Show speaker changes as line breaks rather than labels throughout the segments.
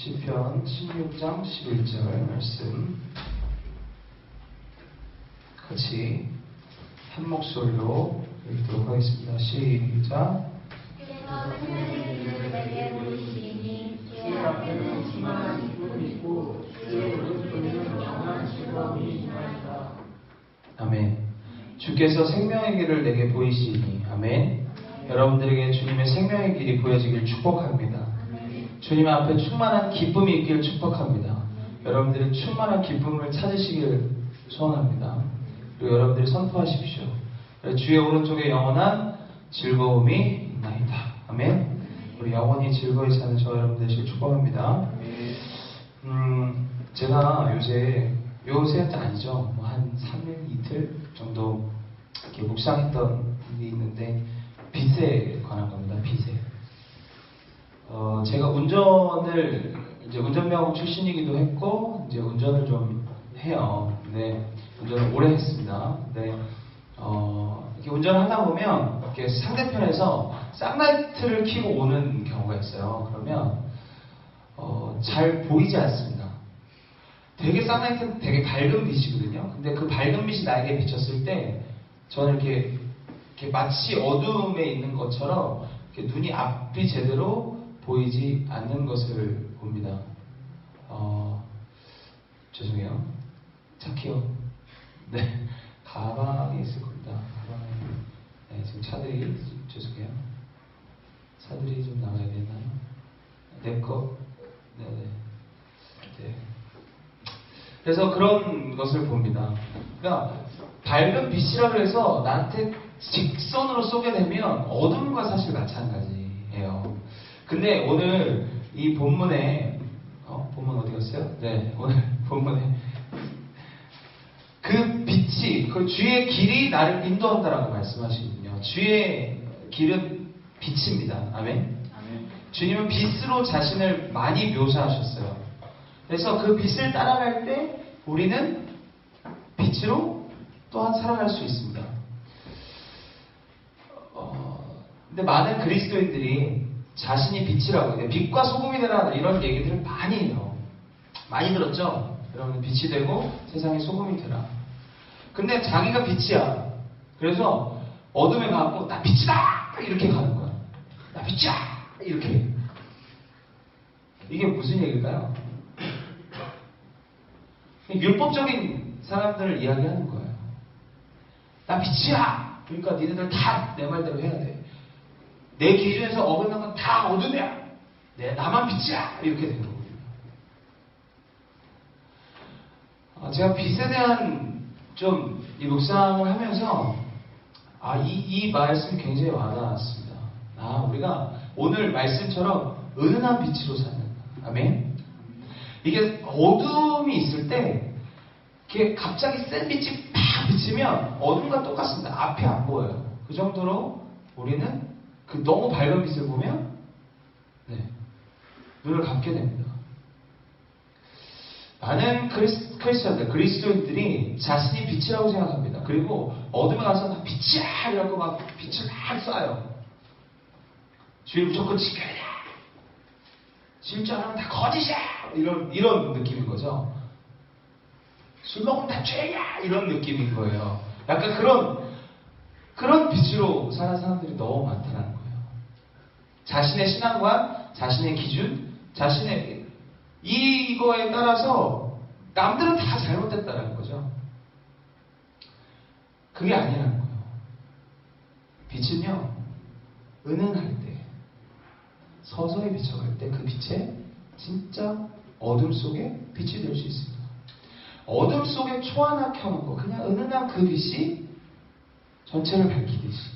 시편 16장 11절 말씀 같이 한 목소리로 읽도록 하겠습니다. 시작.
주께서 생명의 길을 내게 보이시니 주의 앞에는 충만한 기쁨이 있고 주의 오른손에는 영원한 즐거움이 있나이다.
아멘. 주께서 생명의 길을 내게 보이시니 아멘. 여러분들에게 주님의 생명의 길이 보여지길 축복합니다. 주님 앞에 충만한 기쁨이 있기를 축복합니다. 여러분들이 충만한 기쁨을 찾으시길 소원합니다. 그리고 여러분들이 선포하십시오. 주의 오른쪽에 영원한 즐거움이 있나이다. 아멘. 우리 영원히 즐거이 사는 저 여러분 되시길 축복합니다. 제가 요새 아니죠. 한 3일, 이틀 정도 이렇게 묵상했던 일이 있는데 빚에 관한 겁니다. 빚에. 제가 운전을 이제 운전면허 출신이기도 했고 이제 운전을 좀 해요. 네, 운전을 오래 했습니다. 네, 이렇게 운전을 하다 보면 이렇게 상대편에서 쌍라이트를 켜고 오는 경우가 있어요. 그러면 잘 보이지 않습니다. 되게 쌍라이트는 되게 밝은 빛이거든요. 근데 그 밝은 빛이 나에게 비쳤을 때 저는 이렇게 마치 어둠에 있는 것처럼 이렇게 눈이 앞이 제대로 보이지 않는 것을 봅니다. 죄송해요. 착해요. 네, 가방에 있을 겁니다. 가방에. 네, 지금 차들이 죄송해요. 차들이 좀 나가야 되나요? 내 거. 네네. 네. 그래서 그런 것을 봅니다. 그러니까 밝은 빛이라 해서 나한테 직선으로 쏘게 되면 어둠과 사실 마찬가지예요. 근데 오늘 이 본문에 본문 어디 갔어요? 네, 오늘 본문에 그 빛이 그 주의 길이 나를 인도한다라고 말씀하시거든요. 주의 길은 빛입니다. 아멘. 주님은 빛으로 자신을 많이 묘사하셨어요. 그래서 그 빛을 따라갈 때 우리는 빛으로 또한 살아갈 수 있습니다. 근데 많은 그리스도인들이 자신이 빛이라고 해요. 빛과 소금이 되라 이런 얘기들을 많이 해요. 많이 들었죠? 여러분 빛이 되고 세상의 소금이 되라. 근데 자기가 빛이야. 그래서 어둠에 가고 나 빛이다! 이렇게 가는 거야. 나 빛이야! 이렇게. 이게 무슨 얘기일까요? 율법적인 사람들을 이야기하는 거예요. 나 빛이야! 그러니까 니네들 다 내 말대로 해야 돼. 내 기준에서 어긋난 건 다 어둠이야. 나만 빛이야. 이렇게 되는 거거든요. 제가 빛에 대한 좀 이 묵상을 하면서 이 말씀이 굉장히 와닿았습니다. 우리가 오늘 말씀처럼 은은한 빛으로 사는. 아멘. 이게 어둠이 있을 때 이렇게 갑자기 센 빛이 팍 비치면 어둠과 똑같습니다. 앞이 안 보여요. 그 정도로 우리는 그 너무 밝은 빛을 보면 눈을 감게 됩니다. 많은 크리스천들, 그리스도인들이 자신이 빛이라고 생각합니다. 그리고 어둠에 가서 나 빛이야! 이러고 막 빛을 막 쏴요. 주의 무조건 지켜야 돼! 실제로는 다 거짓이야! 이런 느낌인 거죠. 술 먹으면 다 죄야! 이런 느낌인 거예요. 약간 그런 빛으로 사는 사람들이 너무 많다는 거예요. 자신의 신앙관, 자신의 기준, 자신의 이거에 따라서 남들은 다 잘못됐다는 거죠. 그게 아니라는 거예요. 빛은요, 은은할 때, 서서히 비춰갈 때 그 빛에 진짜 어둠 속에 빛이 될 수 있습니다. 어둠 속에 초 하나 켜놓고 그냥 은은한 그 빛이 전체를 밝히듯이.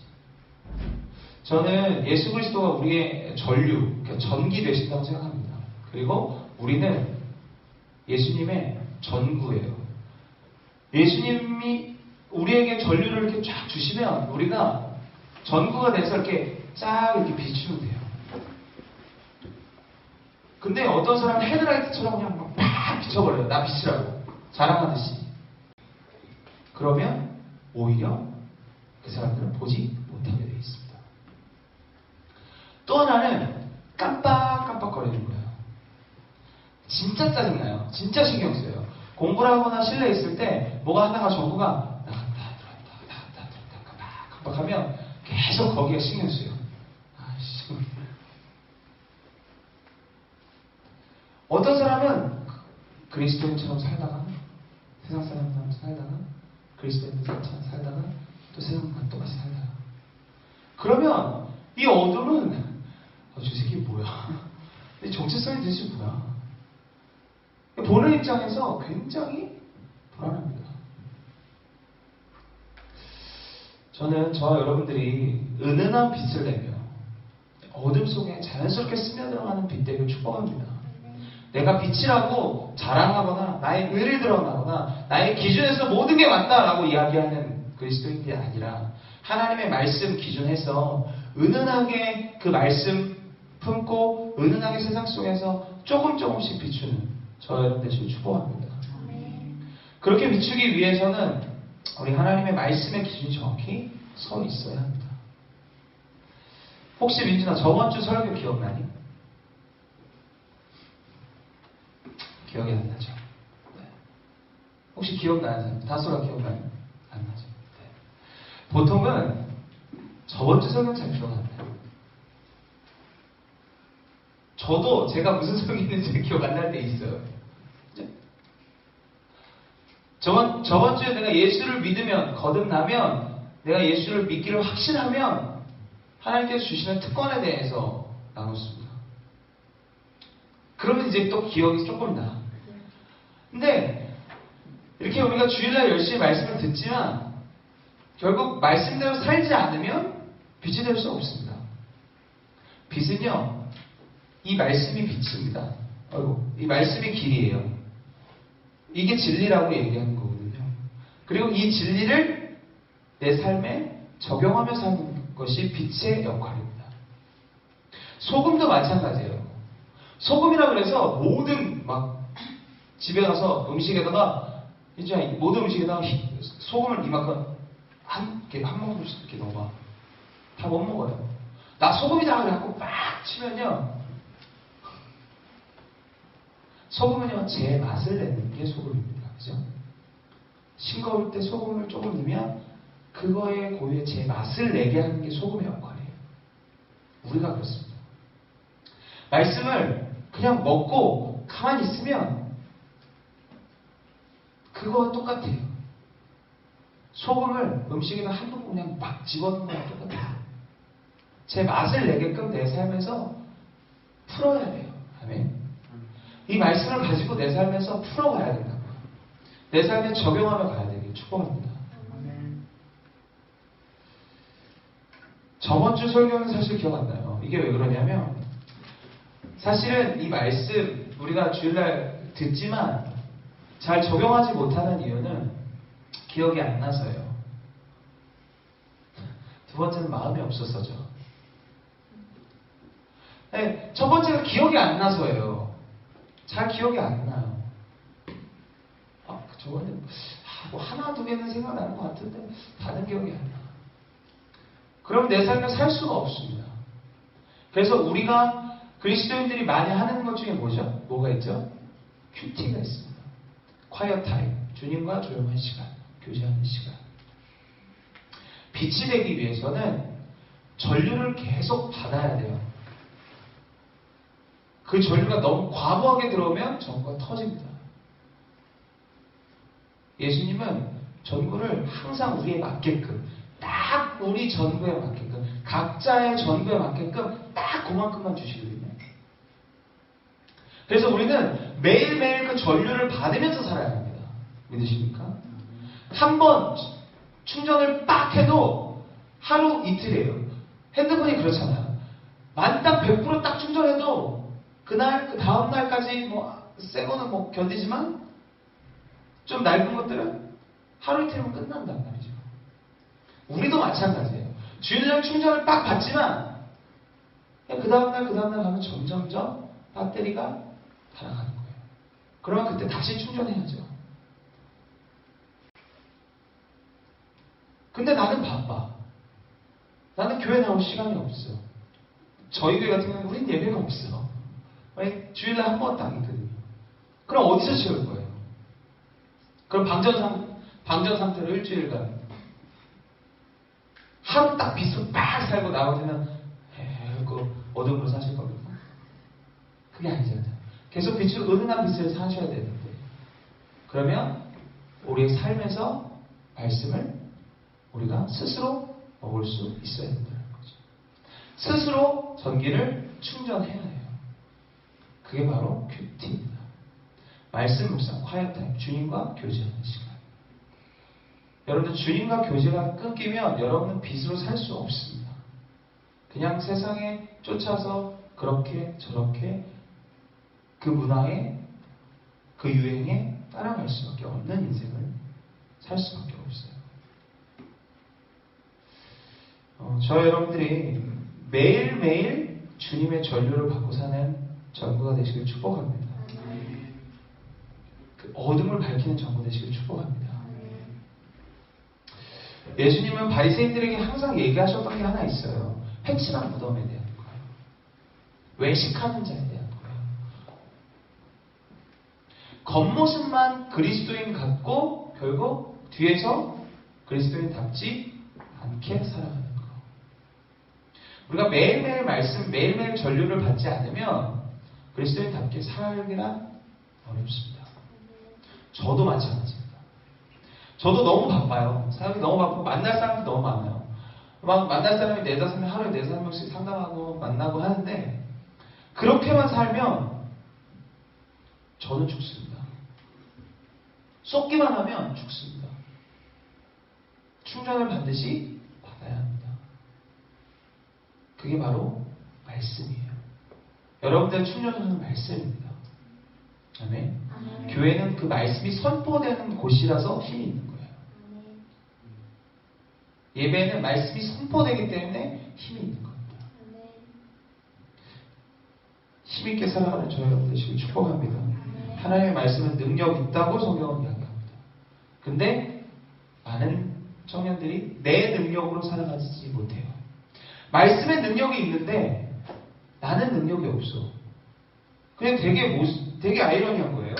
저는 예수 그리스도가 우리의 전류, 그러니까 전기 되신다고 생각합니다. 그리고 우리는 예수님의 전구예요. 예수님이 우리에게 전류를 이렇게 쫙 주시면 우리가 전구가 돼서 이렇게 쫙 이렇게 비추면 돼요. 근데 어떤 사람은 헤드라이트처럼 그냥 막 팍 비춰버려요. 나 빛이라고. 자랑하듯이. 그러면 오히려 그 사람들은 보지 못하게 되어 있습니다. 또 하나는 깜빡깜빡거리는 거예요. 진짜 짜증나요. 진짜 신경 쓰여요. 공부를 하거나 실내에 있을 때 뭐가 하다가 전구가 나갔다 들어왔다 막 깜빡하면 계속 거기에 신경 쓰여. 아씨. 어떤 사람은 그리스도인처럼 살다가 세상 사람처럼 살다가 그리스도인처럼 살다가 또 세상과 똑같이 살다가 그러면 이 어둠은 저 새끼 뭐야? 이 정체성이 도대체 뭐야? 보는 입장에서 굉장히 불안합니다. 저는 저와 여러분들이 은은한 빛을 내며 어둠 속에 자연스럽게 스며들어가는 빛 되길 축복합니다. 내가 빛이라고 자랑하거나 나의 의를 드러나거나 나의 기준에서 모든 게 맞다라고 이야기하는 그리스도인이 아니라 하나님의 말씀 기준에서 은은하게 그 말씀 품고 은은하게 세상 속에서 조금씩 비추는 저와 여러분 되시길 축복합니다. 그렇게 비추기 위해서는 우리 하나님의 말씀의 기준이 정확히 서 있어야 합니다. 혹시 민준아 저번 주 설교 기억나니? 기억이 안 나죠? 네. 혹시 기억나는 사람? 다소가 기억나요? 안 나죠? 네. 보통은 저번 주 설교 잘 기억 안 나요. 저도 제가 무슨 설교했는지 기억 안 날 때 있어요. 저번 주에 내가 예수를 믿으면, 거듭나면, 내가 예수를 믿기를 확신하면 하나님께서 주시는 특권에 대해서 나눴습니다. 그러면 이제 또 기억이 조금 나. 근데 이렇게 우리가 주일날 열심히 말씀을 듣지만 결국 말씀대로 살지 않으면 빛이 될 수 없습니다. 빛은요, 이 말씀이 빛입니다. 이 말씀이 길이에요. 이게 진리라고 얘기하는 거거든요. 그리고 이 진리를 내 삶에 적용하며 사는 것이 빛의 역할입니다. 소금도 마찬가지예요. 소금이라 그래서 모든 막 집에 가서 음식에다가 이제 모든 음식에다가 소금을 이만큼 한 모금씩 이렇게 넣어봐. 다 못 먹어요. 나 소금이다 그래갖고 막 치면요. 소금은요, 제 맛을 내는 게 소금입니다. 그죠? 싱거울 때 소금을 조금 넣으면 그거의 고유의 제 맛을 내게 하는 게 소금의 역할이에요. 우리가 그렇습니다. 말씀을 그냥 먹고 가만히 있으면 그거와 똑같아요. 소금을 음식에다 한 번 그냥 막 집어넣는 거랑 똑같아요. 제 맛을 내게끔 내 삶에서 풀어야 돼요. 아멘. 이 말씀을 가지고 내 삶에서 풀어가야 된다고요. 내 삶에 적용하며 가야 되길 축복합니다. 저번 주 설교는 사실 기억 안 나요. 이게 왜 그러냐면 사실은 이 말씀 우리가 주일날 듣지만 잘 적용하지 못하는 이유는 기억이 안 나서요. 두 번째는 마음이 없었어죠. 네, 첫 번째는 기억이 안 나서예요. 잘 기억이 안 나요. 저번에 뭐 하나 두 개는 생각나는 것 같은데 다른 기억이 안 나. 그럼 내 삶을 살 수가 없습니다. 그래서 우리가 그리스도인들이 많이 하는 것 중에 뭐죠? 뭐가 있죠? 큐티가 있습니다. 콰이어 타임, 주님과 조용한 시간, 교제하는 시간. 빛이 되기 위해서는 전류를 계속 받아야 돼요. 그 전류가 너무 과도하게 들어오면 전구가 터집니다. 예수님은 전구를 항상 우리에 맞게끔, 딱 우리 전구에 맞게끔, 각자의 전구에 맞게끔 딱 그만큼만 주시거든요. 그래서 우리는 매일매일 그 전류를 받으면서 살아야 합니다. 믿으십니까? 한 번 충전을 빡 해도 하루 이틀이에요. 핸드폰이 그렇잖아요. 만딱 100%딱 충전해도 그날, 그 다음날까지 새 거는 견디지만 좀 낡은 것들은 하루 이틀이면 끝난단 말이죠. 우리도 마찬가지예요. 주일날 충전을 빡 받지만 그 다음날 가면 점점점 배터리가 달아가는 거예요. 그러면 그때 다시 충전해야죠. 근데 나는 바빠. 나는 교회 나올 시간이 없어. 저희 교회 같은 경우는 우린 예배가 없어. 주일날 한 번 딱 있거든요. 그럼 어디서 채울 거예요? 그럼 방전 상태로 일주일간 하루 딱 빛으로 빡 살고 나머지는 그 어둠으로 사실 겁니까? 그게 아니잖아요. 계속 빛으로 은은한 빛을 사셔야 되는데 그러면 우리의 삶에서 말씀을 우리가 스스로 먹을 수 있어야 된다는 거죠. 스스로 전기를 충전해야 해요. 그게 바로 큐티입니다. 말씀 묵상, 콰이어 타임, 주님과 교제하는 시간. 여러분들 주님과 교제가 끊기면 여러분은 빛으로 살 수 없습니다. 그냥 세상에 쫓아서 그렇게 저렇게 그 문화에 그 유행에 따라갈 수밖에 없는 인생을 살 수밖에 없어요. 저 여러분들이 매일매일 주님의 전류를 받고 사는 전부가 되시길 축복합니다. 그 어둠을 밝히는 전부 되시길 축복합니다. 예수님은 바리새인들에게 항상 얘기하셨던 게 하나 있어요. 회칠한 무덤에 대한 거예요. 외식하는 자에 대한 거예요. 겉모습만 그리스도인 같고 결국 뒤에서 그리스도인답지 않게 살아가는 거. 우리가 매일매일 말씀, 매일매일 전류를 받지 않으면 그리스도인답게 살기가 어렵습니다. 저도 마찬가지입니다. 저도 너무 바빠요. 사람이 너무 바쁘고 만날 사람도 너무 많아요. 막 만날 사람이 4-5명, 하루에 4-5명씩 상담하고 만나고 하는데 그렇게만 살면 저는 죽습니다. 쏟기만 하면 죽습니다. 충전을 반드시 받아야 합니다. 그게 바로 말씀이에요. 여러분들의 충전소는 말씀입니다. 아멘. 교회는 그 말씀이 선포되는 곳이라서 힘이 있는 거예요. 예배는 말씀이 선포되기 때문에 힘이 있는 겁니다. 힘있게 살아가는 저 여러분 되시길 축복합니다. 하나님의 말씀은 능력 있다고 성경은 이야기합니다. 근데 많은 청년들이 내 능력으로 살아가지 못해요. 말씀의 능력이 있는데 나는 능력이 없어. 그냥 되게 아이러니한 거예요.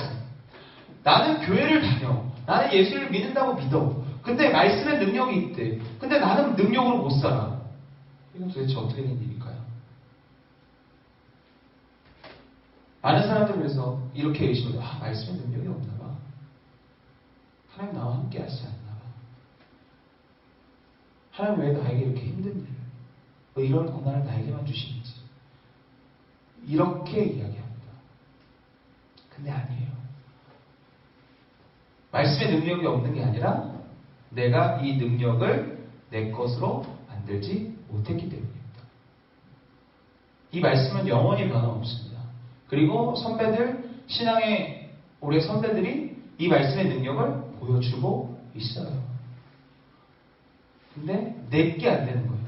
나는 교회를 다녀. 나는 예수를 믿는다고 믿어. 근데 말씀의 능력이 있대. 근데 나는 능력으로 못 살아. 이건 도대체 어떻게 된 일일까요? 많은 사람들이 그래서 이렇게 의심해요. 말씀의 능력이 없나 봐. 하나님 나와 함께 하시지 않나 봐. 하나님 왜 나에게 이렇게 힘든 일을, 왜 이런 고난을 나에게만 주시는지. 이렇게 이야기합니다. 근데 아니에요. 말씀의 능력이 없는 게 아니라 내가 이 능력을 내 것으로 만들지 못했기 때문입니다. 이 말씀은 영원히 변함없습니다. 그리고 선배들, 신앙의 우리 선배들이 이 말씀의 능력을 보여주고 있어요. 근데 내게 안 되는 거예요.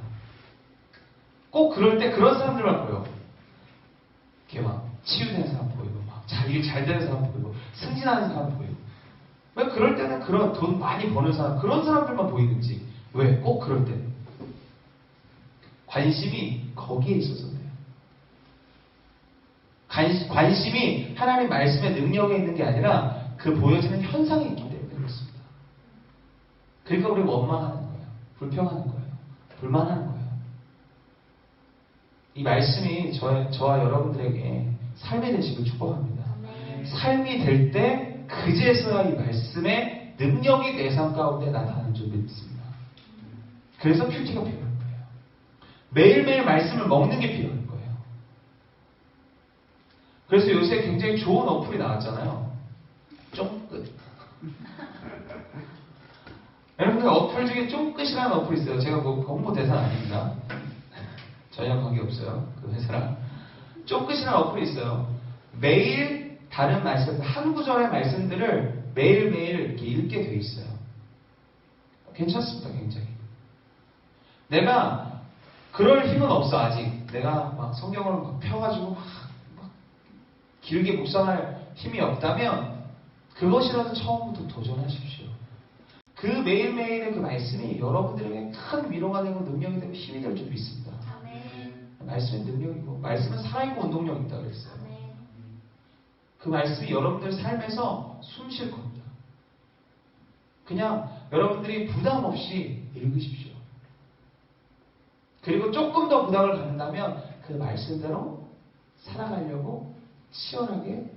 꼭 그럴 때 그런 사람들만 보여. 이렇게 막 치유되는 사람 보이고, 막 일 잘 되는 사람 보이고, 승진하는 사람 보이고. 왜 그럴 때는 그런 돈 많이 버는 사람, 그런 사람들만 보이는지. 왜? 꼭 그럴 때. 관심이 거기에 있어서 그래요. 관심이 하나님 말씀의 능력에 있는 게 아니라 그 보여지는 현상에 있기 때문에 그렇습니다. 그러니까 우리 원망하는 거예요. 불평하는 거예요. 불만하는 거예요. 이 말씀이 저와 여러분들에게 삶이 되시길 축복합니다. 삶이 될 때 그제서야 이 말씀의 능력이 내 삶 가운데 나타나는 줄 믿습니다. 그래서 큐티가 필요한 거예요. 매일매일 말씀을 먹는 게 필요한 거예요. 그래서 요새 굉장히 좋은 어플이 나왔잖아요. 쫑끝. 여러분들 어플 중에 쫑끝이라는 어플이 있어요. 제가 뭐 홍보 대상 아닙니다. 전혀 관계없어요. 그 회사랑. 쫑끝이라는 어플이 있어요. 매일 다른 말씀, 한 구절의 말씀들을 매일매일 이렇게 읽게 돼 있어요. 괜찮습니다, 굉장히. 내가 그럴 힘은 없어, 아직. 내가 막 성경을 막 펴가지고 막 길게 묵상할 힘이 없다면 그것이라도 처음부터 도전하십시오. 그 매일매일의 그 말씀이 여러분들에게 큰 위로가 되고 능력이 되고 힘이 될 줄 믿습니다. 말씀은 능력이고 말씀은 살아있고 운동력이 있다고 그랬어요. 그 말씀이 여러분들 삶에서 숨 쉴 겁니다. 그냥 여러분들이 부담 없이 읽으십시오. 그리고 조금 더 부담을 갖는다면 그 말씀대로 살아가려고 치열하게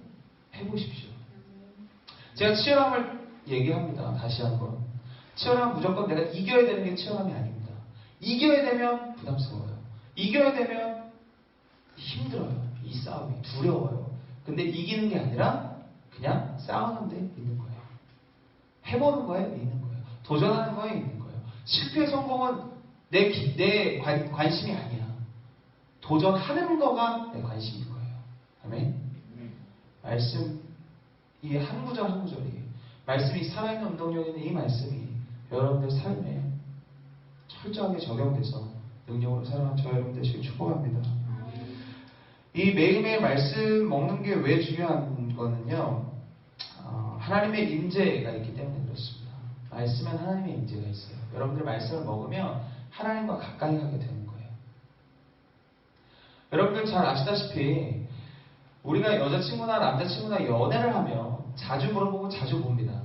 해보십시오. 제가 치열함을 얘기합니다. 다시 한번. 치열함은 무조건 내가 이겨야 되는 게 치열함이 아닙니다. 이겨야 되면 부담스러워요. 이겨야 되면 힘들어요. 이 싸움이 두려워요. 근데 이기는 게 아니라 그냥 싸우는 데 있는 거예요. 해보는 거에 있는 거예요. 도전하는 거에 있는 거예요. 실패 성공은 내 관심이 아니야. 도전하는 거가 내 관심인 거예요. 아멘? 말씀, 이 한 구절 한 구절이, 말씀이 살아있는 운동력 있는 이 말씀이 여러분들 삶에 철저하게 적용돼서 능력으로 살아가는 저 여러분 되시길 축복합니다. 이 매일매일 말씀 먹는 게 왜 중요한 거는요, 하나님의 임재가 있기 때문에 그렇습니다. 말씀엔 하나님의 임재가 있어요. 여러분들 말씀을 먹으면 하나님과 가까이 하게 되는 거예요. 여러분들 잘 아시다시피 우리가 여자친구나 남자친구나 연애를 하면 자주 물어보고 자주 봅니다.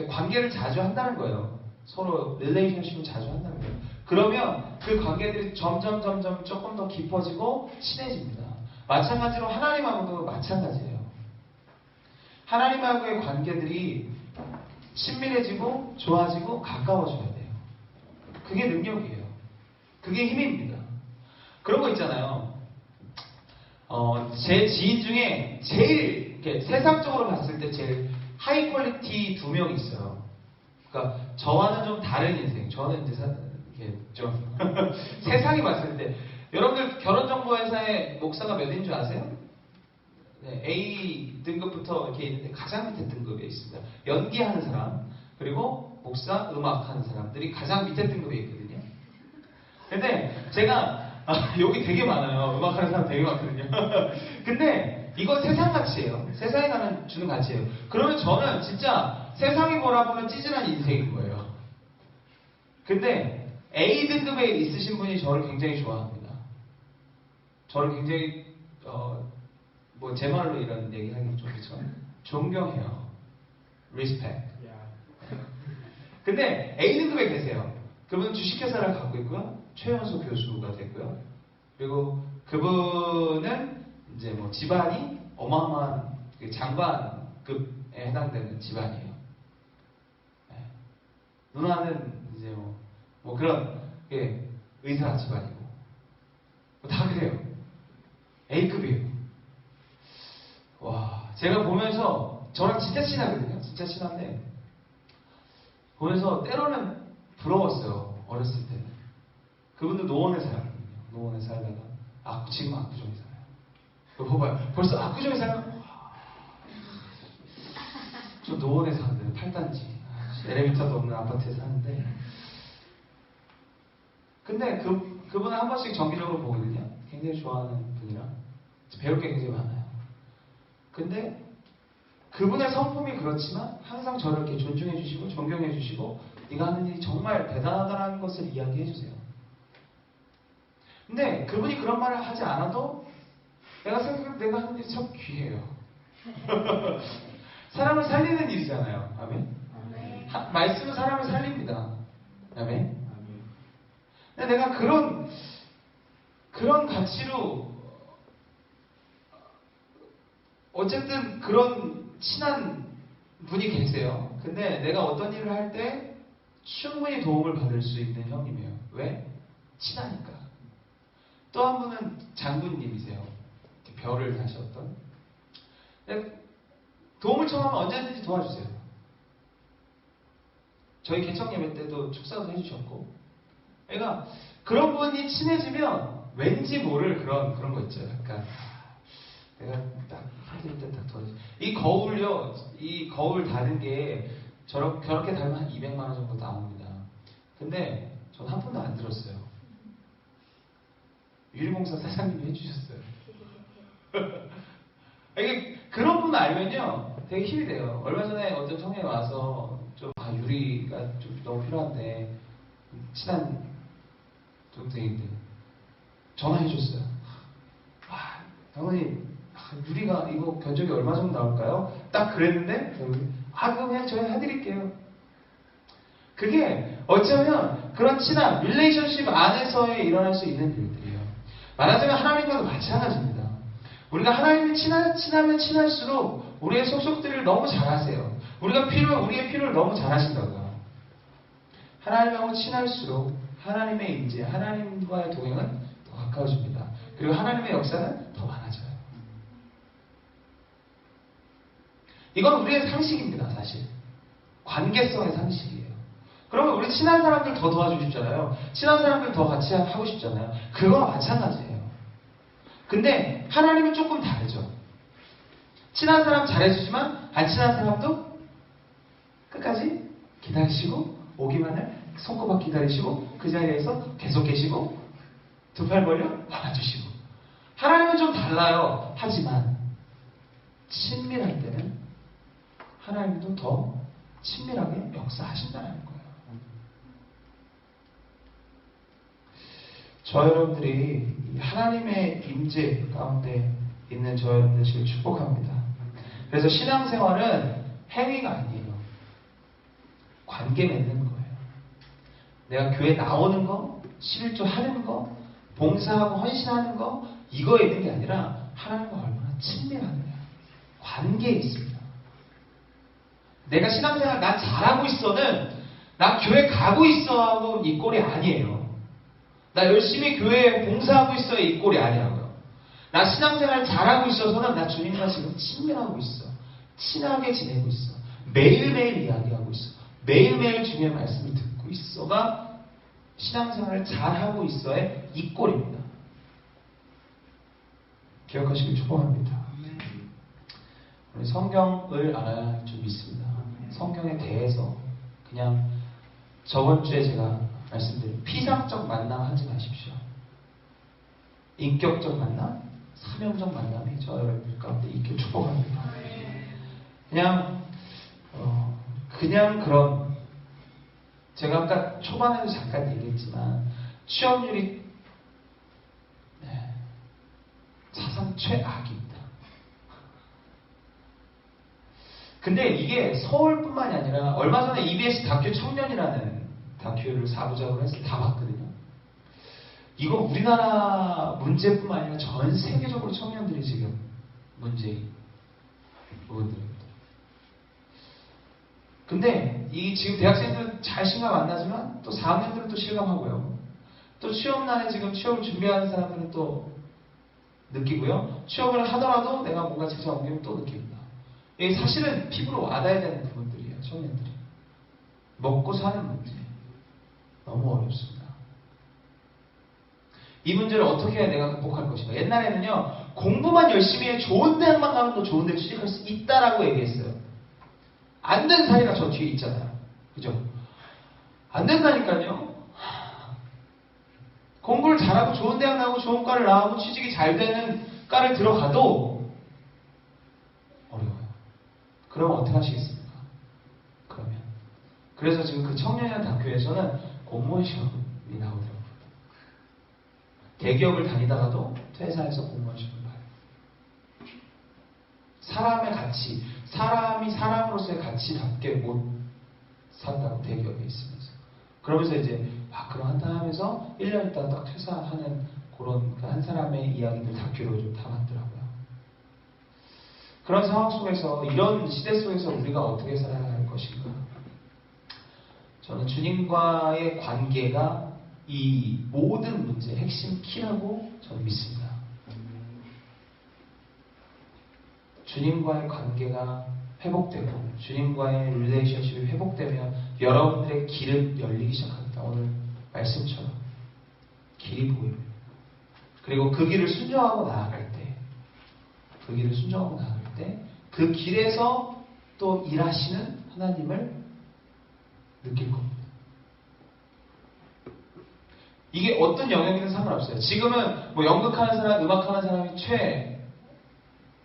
관계를 자주 한다는 거예요. 서로 릴레이션십을 자주 한다는 거예요. 그러면 그 관계들이 점점 조금 더 깊어지고 친해집니다. 마찬가지로 하나님하고도 마찬가지예요. 하나님하고의 관계들이 친밀해지고 좋아지고 가까워져야 돼요. 그게 능력이에요. 그게 힘입니다. 그런 거 있잖아요. 제 지인 중에 제일 세상적으로 봤을 때 제일 하이 퀄리티 2명이 있어요. 그러니까 저와는 좀 다른 인생. 저는 이제 좀 세상이 봤을 때 여러분들 결혼정보회사의 목사가 몇인 줄 아세요? 네, A 등급부터 이렇게 있는데 가장 밑에 등급에 있습니다. 연기하는 사람 그리고 목사, 음악하는 사람들이 가장 밑에 등급에 있거든요. 근데 제가 여기 되게 많아요. 음악하는 사람 되게 많거든요. 근데 이건 세상 가치예요. 세상에 주는 가치예요. 그러면 저는 진짜 세상이 뭐라고는 찌질한 인생인 거예요. 근데 A 등급에 있으신 분이 저를 굉장히 좋아합니다. 저를 굉장히 제 말로 이런 얘기 하기 좀 그렇죠. 존경해요. Respect. 근데 A 등급에 계세요. 그분은 주식회사를 갖고 있고요. 최연소 교수가 됐고요. 그리고 그분은 이제 집안이 어마어마한 장관급에 해당되는 집안이에요. 네. 누나는 이제 그런 의사 집안이고 다 그래요. A급이에요. 와, 제가 보면서 저랑 진짜 친하거든요. 진짜 친한데 보면서 때로는 부러웠어요. 어렸을 때는. 그분도 노원에 살거든요. 노원에 살다가 지금 압구정에 살아요. 이거 봐봐요. 벌써 압구정에 살면 저 노원에 사는데 8단지 엘리베이터도 없는 아파트에 사는데 근데 그분은 한 번씩 정기적으로 보거든요. 굉장히 좋아하는 분이라 배울 게 굉장히 많아요. 근데 그분의 성품이 그렇지만 항상 저를 이렇게 존중해 주시고 존경해 주시고 네가 하는 일이 정말 대단하다는 것을 이야기해 주세요. 근데 그분이 그런 말을 하지 않아도 내가 생각해도 내가 하는 일이 참 귀해요. 사람을 살리는 일이잖아요. 아멘? 말씀은 사람을 살립니다. 아멘? 근데 내가 그런 가치로 어쨌든 그런 친한 분이 계세요. 근데 내가 어떤 일을 할 때 충분히 도움을 받을 수 있는 형님이에요. 왜? 친하니까. 또 한 분은 장군님이세요. 별을 다셨던. 도움을 청하면 언제든지 도와주세요. 저희 개척 예배 때도 축사도 해주셨고. 그러니까 그런 분이 친해지면 왠지 모를 그런 거 있죠. 약간 내가 딱 하길 때 딱 덜어지. 이 거울 다는 게 저렇게 달면 한 200만 원 정도 나옵니다. 근데 전 한 푼도 안 들었어요. 유리공사 사장님이 해주셨어요. 이게 그런 분 알면요 되게 힘이 돼요. 얼마 전에 어떤 청년이 와서 유리가 좀 너무 필요한데 친한 동생인데 전화해줬어요. 장모님 유리가 이거 견적이 얼마 정도 나올까요? 딱 그랬는데 그럼 그냥 저희 해드릴게요. 그게 어쩌면 그런 친한 릴레이션십 안에서에 일어날 수 있는 일들이에요. 말하자면 하나님과도 마찬가지입니다. 우리가 하나님이 친하면 친할수록 우리의 속속들을 너무 잘하세요. 우리의 필요를 너무 잘하신다고요. 하나님하고 친할수록 하나님의 임재, 하나님과의 동행은 더 가까워집니다. 그리고 하나님의 역사는 더 많아져요. 이건 우리의 상식입니다, 사실. 관계성의 상식이에요. 그러면 우리 친한 사람들 더 도와주고 싶잖아요. 친한 사람들 더 같이 하고 싶잖아요. 그거와 마찬가지예요. 근데 하나님은 조금 다르죠. 친한 사람 잘해주지만 안 친한 사람도 끝까지 기다리시고 오기만을 손꼽아 기다리시고 그 자리에서 계속 계시고 두 팔 벌려 안아주시고. 하나님은 좀 달라요. 하지만 친밀할 때는 하나님도 더 친밀하게 역사하신다는 거예요. 저 여러분들이 하나님의 임재 가운데 있는 저 여러분들을 축복합니다. 그래서 신앙생활은 행위가 아니에요. 관계 맺는 거예요. 내가 교회 나오는 거, 11조 하는 거, 봉사하고 헌신하는 거, 이거에 있는 게 아니라 하나님과 얼마나 친밀하느냐. 관계에 있습니다. 내가 신앙생활 난 잘하고 있어는 나 교회 가고 있어 하고 이 꼴이 아니에요. 나 열심히 교회에 봉사하고 있어야 이 꼴이 아니라고요. 나 신앙생활 잘하고 있어서는 나 주님과 지금 친밀하고 있어. 친하게 지내고 있어. 매일매일 이야기하고 있어. 매일매일 주님의 말씀을 듣고 있어가 신앙생활을 잘하고 있어의 이 꼴입니다. 기억하시길 축복합니다. 우리 성경을 알아야 할 줄 믿습니다. 성경에 대해서 그냥 저번 주에 제가 말씀드린 피상적 만남 하지 마십시오. 인격적 만남, 사명적 만남이 저 여러분들 가운데 있길 축복합니다. 그냥 그런 제가 아까 초반에도 잠깐 얘기했지만 취업률이 사상 최악입니다. 근데 이게 서울뿐만이 아니라 얼마 전에 EBS 다큐 청년이라는 다큐를 4부작으로 해서 다 봤거든요. 이거 우리나라 문제뿐만 아니라 전 세계적으로 청년들이 지금 문제인 부분들입니다. 근데 이 지금 대학생들은 잘 실감 안 나지만 또 4학년들은 또 실감하고요. 또 취업난에 지금 취업을 준비하는 사람들은 또 느끼고요. 취업을 하더라도 내가 뭔가 직장 옮기면 또 느낍니다. 이게 사실은 피부로 와닿아야 되는 부분들이에요. 청년들이. 먹고 사는 문제. 너무 어렵습니다. 이 문제를 어떻게 해야 내가 극복할 것인가. 옛날에는요. 공부만 열심히 해 좋은 대학만 가면 또 좋은 데 취직할 수 있다라고 얘기했어요. 안 된 사례가 저 뒤에 있잖아요. 그죠? 안 된다니까요. 공부를 잘하고 좋은 대학 나오고 좋은 과를 나오고 취직이 잘 되는 과를 들어가도 어려워요. 그럼 어떻게 하시겠습니까? 그러면. 그래서 지금 그 청년이라는 다큐에서는 공무원 시험이 나오더라고요. 대기업을 다니다가도 퇴사해서 공무원 시험을 봐요. 사람의 가치, 사람이 사람으로서의 가치답게 못 산다고 대기업에 있으면서. 그러면서 이제 그러한다 하면서 1년 있다가 딱 퇴사하는 그런 한 사람의 이야기들 다큐로 좀 담았더라고요. 그런 상황 속에서 이런 시대 속에서 우리가 어떻게 살아야 할 것인가. 저는 주님과의 관계가 이 모든 문제의 핵심 키라고 저는 믿습니다. 주님과의 관계가 회복되고 주님과의 릴레이션십이 회복되면 여러분들의 길은 열리기 시작합니다. 오늘 말씀처럼 길이 보입니다. 그리고 그 길을 순종하고 나아갈 때 그 길에서 또 일하시는 하나님을 느낄 겁니다. 이게 어떤 영역이든 상관없어요. 지금은 뭐 연극하는 사람, 음악하는 사람이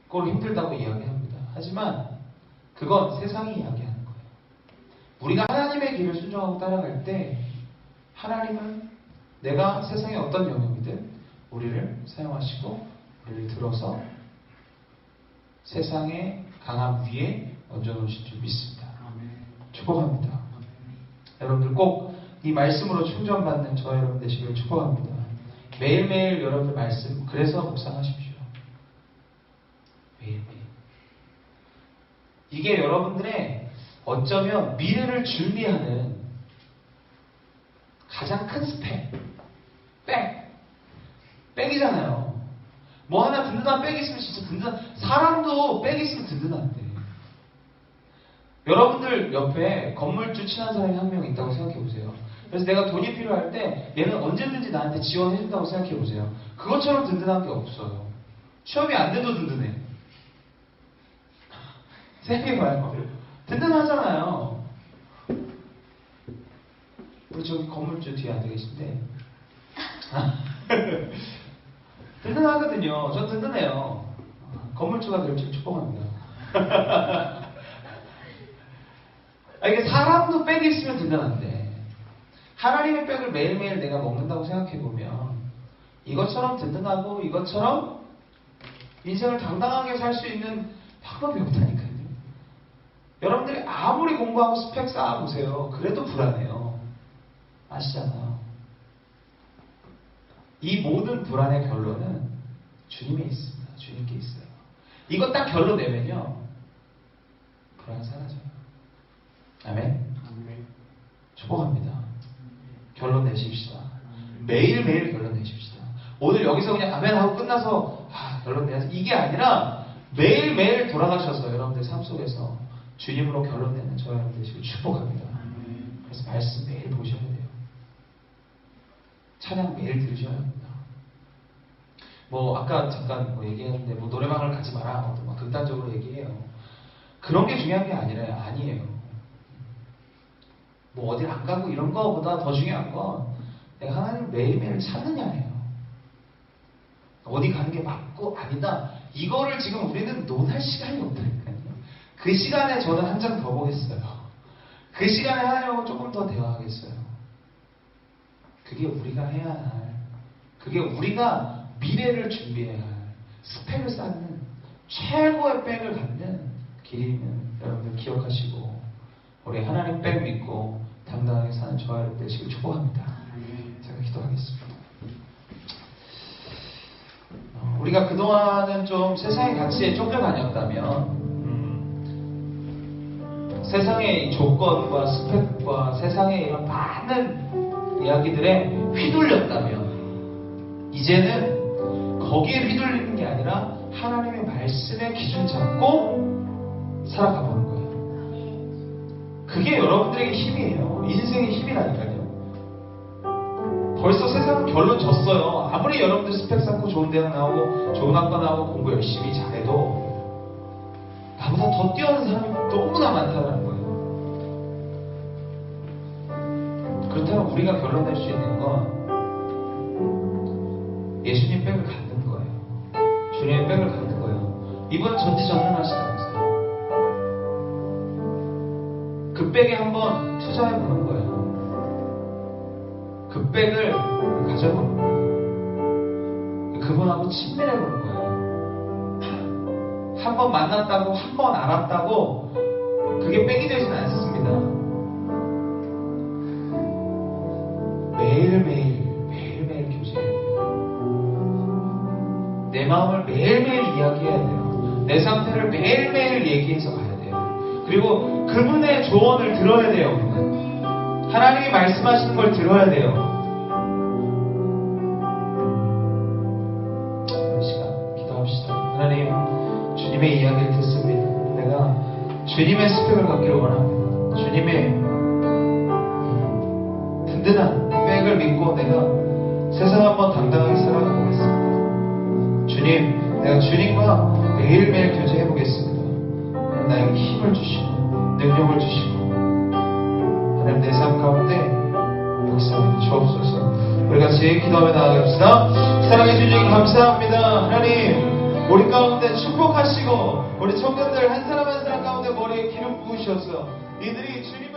최고로 힘들다고 이야기합니다. 하지만 그건 세상이 이야기하는 거예요. 우리가 하나님의 길을 순종하고 따라갈 때 하나님은 내가 세상의 어떤 영역이든 우리를 사용하시고 우리를 들어서 세상의 강함 위에 얹어놓으실 줄 믿습니다. 축복합니다. 여러분들 꼭 이 말씀으로 충전받는 저와 여러분 되시기를 축복합니다. 매일매일 여러분들 말씀 그래서 묵상하십시오. 매일매일. 이게 여러분들의 어쩌면 미래를 준비하는 가장 큰 스펙. 백이잖아요. 뭐 하나 든든한 백이 있으면 진짜 든든한, 사람도 백이 있으면 든든한데. 여러분들 옆에 건물주 친한 사람이 한 명 있다고 생각해 보세요. 그래서 내가 돈이 필요할 때 얘는 언제든지 나한테 지원해준다고 생각해 보세요. 그것처럼 든든한 게 없어요. 시험이 안 돼도 든든해. 생각해봐요. 든든하잖아요. 우리 저기 건물주 뒤에 앉아 계신데 든든하거든요. 전 든든해요. 건물주가 될 줄 축복합니다. 이게 사람도 백이 있으면 든든한데 하나님의 백을 매일매일 내가 먹는다고 생각해보면 이것처럼 든든하고 이것처럼 인생을 당당하게 살 수 있는 방법이 없다니까요. 여러분들이 아무리 공부하고 스펙 쌓아보세요. 그래도 불안해요. 아시잖아요. 이 모든 불안의 결론은 주님에 있습니다. 주님께 있어요. 이거 딱 결론 내면요. 불안 사라져요. 아멘? 축복합니다. 결론 내십시다. 매일매일 결론 내십시다. 오늘 여기서 그냥 아멘 하고 끝나서 결론 내야지. 이게 아니라 매일매일 돌아가셔서 여러분들 삶 속에서 주님으로 결론 내는 저와 여러분 되시고 축복합니다. 그래서 말씀 매일 보셔야 돼요. 찬양 매일 들으셔야 합니다. 뭐 아까 잠깐 얘기했는데 뭐 노래방을 가지 마라 막 극단적으로 얘기해요. 그런 게 중요한 게 아니에요. 뭐 어딜 안 가고 이런 거보다 더 중요한 건 내가 하나님을 매일매일 찾느냐예요. 어디 가는 게 맞고 아니다. 이거를 지금 우리는 논할 시간이 없다니까요. 그 시간에 저는 한 장 더 보겠어요. 그 시간에 하나님하고 조금 더 대화하겠어요. 그게 우리가 해야 할, 그게 우리가 미래를 준비해야 할, 스펙을 쌓는 최고의 백을 갖는 길이는 여러분들 기억하시고 우리 하나님 백 믿고 당당하게 사는 저와 여러분 되시길 축복합니다. 제가 기도하겠습니다. 우리가 그동안은 좀 세상의 가치에 쫓겨다녔다면 세상의 조건과 스펙과 세상의 이런 많은 이야기들에 휘둘렸다면 이제는 거기에 휘둘리는 게 아니라 하나님의 말씀의 기준 잡고 살아가 보는 거예요. 그게 여러분들에게 힘이에요. 인생의 힘이라니까요. 벌써 세상은 결론 졌어요. 아무리 여러분들 스펙 쌓고 좋은 대학 나오고 좋은 학과 나오고 공부 열심히 잘해도 나보다 더 뛰어난 사람이 너무나 많다는 거예요. 그렇다면 우리가 결론 낼 수 있는 건 예수님 백을 갖는 거예요. 주님의 백을 갖는 거예요. 이분은 전지전능하시다면서요. 그 백에 한번 투자해보는 거예요. 그 백을 가져보는 거예요. 그분하고 친밀해보는 거예요. 한 번 만났다고, 한 번 알았다고 그게 백이 되진 않습니다. 매일매일 교제해야 돼요. 내 마음을 매일매일 이야기해야 돼요. 내 상태를 매일매일 얘기해서 가야 돼요. 그리고 그분의 조언을 들어야 돼요. 하나님이 말씀하시는 걸 들어야 돼요. 이 시간 기도합시다. 하나님, 주님의 이야기를 듣습니다. 내가 주님의 스펙을 갖기를 원합니다. 주님의 든든한 백을 믿고 내가 세상 한번 당당하게 살아가 보겠습니다. 주님, 내가 주님과 매일매일 교제해 보겠습니다. 나에게 힘을 주시고 능력을 주시고 하나님 내 삶 가운데 역사해 주옵소서. 우리 같이 기도하며 나아갑시다. 사랑해 주님 감사합니다. 하나님, 우리 가운데 축복하시고 우리 청년들 한 사람 한 사람 가운데 머리에 기름 부으셔서 이들이 주님